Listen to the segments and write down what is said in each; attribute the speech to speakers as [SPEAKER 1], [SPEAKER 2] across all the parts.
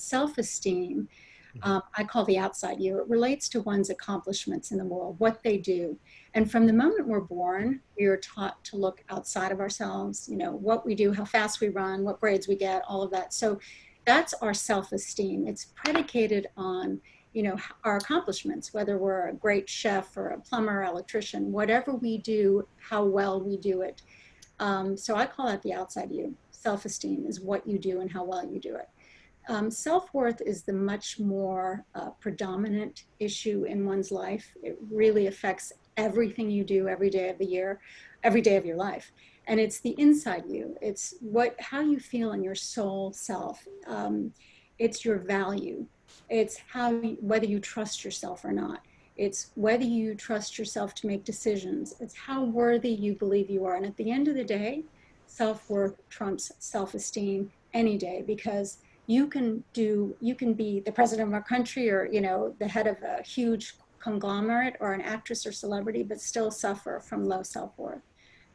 [SPEAKER 1] Self-esteem, I call the outside you. It relates to one's accomplishments in the world, what they do. And from the moment we're born, we are taught to look outside of ourselves, you know, what we do, how fast we run, what grades we get, all of that. So that's our self-esteem. It's predicated on, you know, our accomplishments, whether we're a great chef or a plumber, or electrician, whatever we do, how well we do it. So I call that the outside you. Self-esteem is what you do and how well you do it. Self-worth is the much more predominant issue in one's life. It really affects everything you do every day of the year, every day of your life. And it's the inside you. It's how you feel in your soul self. It's your value. It's whether you trust yourself or not. It's whether you trust yourself to make decisions. It's how worthy you believe you are. And at the end of the day, self-worth trumps self-esteem any day, because you can be the president of our country, or, you know, the head of a huge conglomerate, or an actress or celebrity, but still suffer from low self-worth.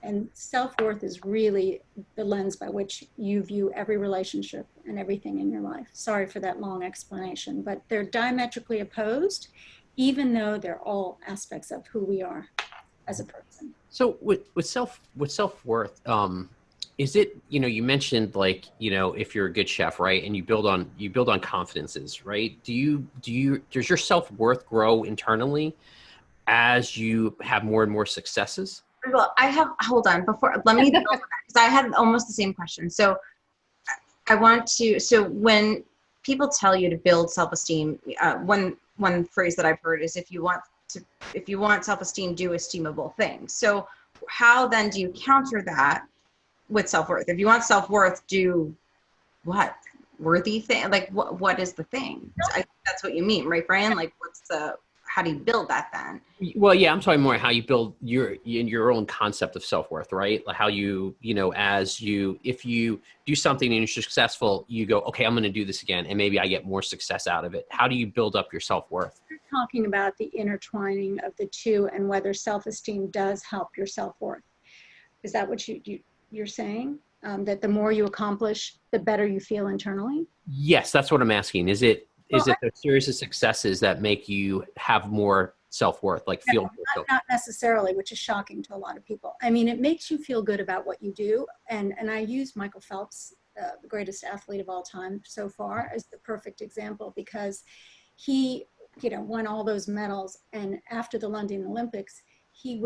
[SPEAKER 1] And self-worth is really the lens by which you view every relationship and everything in your life. Sorry for that long explanation, but they're diametrically opposed, even though they're all aspects of who we are as a person.
[SPEAKER 2] So with self-worth, is it, you know, you mentioned, like, you know, if you're a good chef, right, and you build on confidences, right? Does your self-worth grow internally as you have more and more successes?
[SPEAKER 3] Well, hold on, let me build on that, because I had almost the same question. So so when people tell you to build self-esteem, one phrase that I've heard is, if you want self-esteem, do esteemable things. So how then do you counter that with self-worth? If you want self-worth, do what? Worthy thing? Like, what is the thing? I think that's what you mean, right, Bryan? Like, how do you build that then?
[SPEAKER 2] Well, yeah, I'm talking more how you build your own concept of self-worth, right? Like how you know, if you do something and you're successful, you go, okay, I'm going to do this again, and maybe I get more success out of it. How do you build up your self-worth?
[SPEAKER 1] You're talking about the intertwining of the two, and whether self-esteem does help your self-worth. Is that what you're saying? That the more you accomplish, the better you feel internally?
[SPEAKER 2] Yes, that's what I'm asking. Is it the series of successes that make you have more self-worth, like feel?
[SPEAKER 1] Not necessarily, which is shocking to a lot of people. I mean, it makes you feel good about what you do. And I use Michael Phelps, the greatest athlete of all time so far, as the perfect example, because he, you know, won all those medals. And after the London Olympics, he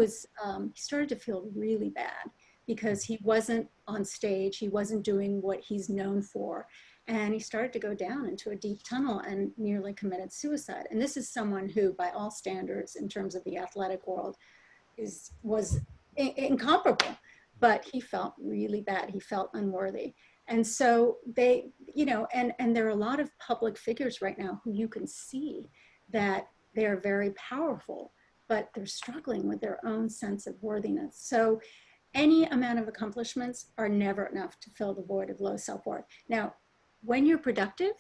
[SPEAKER 1] started to feel really bad, because he wasn't on stage, he wasn't doing what he's known for. And he started to go down into a deep tunnel and nearly committed suicide. And this is someone who, by all standards, in terms of the athletic world, was incomparable. But he felt really bad. He felt unworthy. And so they, you know, and there are a lot of public figures right now who you can see that they're very powerful, but they're struggling with their own sense of worthiness. So any amount of accomplishments are never enough to fill the void of low self-worth. Now, when you're productive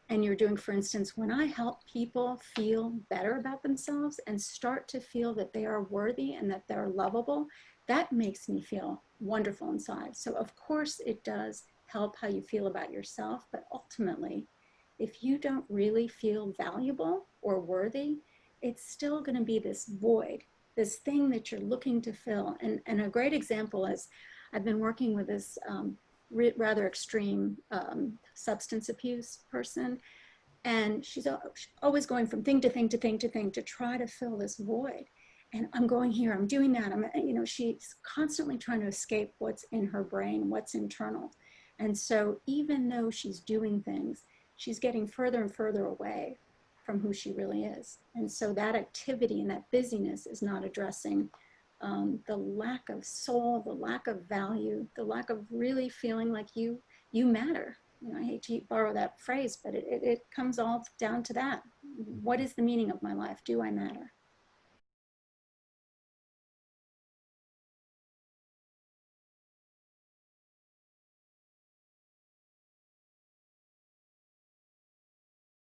[SPEAKER 1] and you're doing, for instance, when I help people feel better about themselves and start to feel that they are worthy and that they're lovable, that makes me feel wonderful inside. So of course it does help how you feel about yourself, but ultimately, if you don't really feel valuable or worthy, it's still going to be this void, this thing that you're looking to fill. And a great example is, I've been working with this rather extreme substance abuse person, and she's always going from thing to thing to thing to thing to try to fill this void. And I'm going here, I'm doing that. You know, she's constantly trying to escape what's in her brain, what's internal. And so even though she's doing things, she's getting further and further away from who she really is. And so that activity and that busyness is not addressing the lack of soul, the lack of value, the lack of really feeling like you matter. You know, I hate to borrow that phrase, but it comes all down to that. What is the meaning of my life? Do I matter?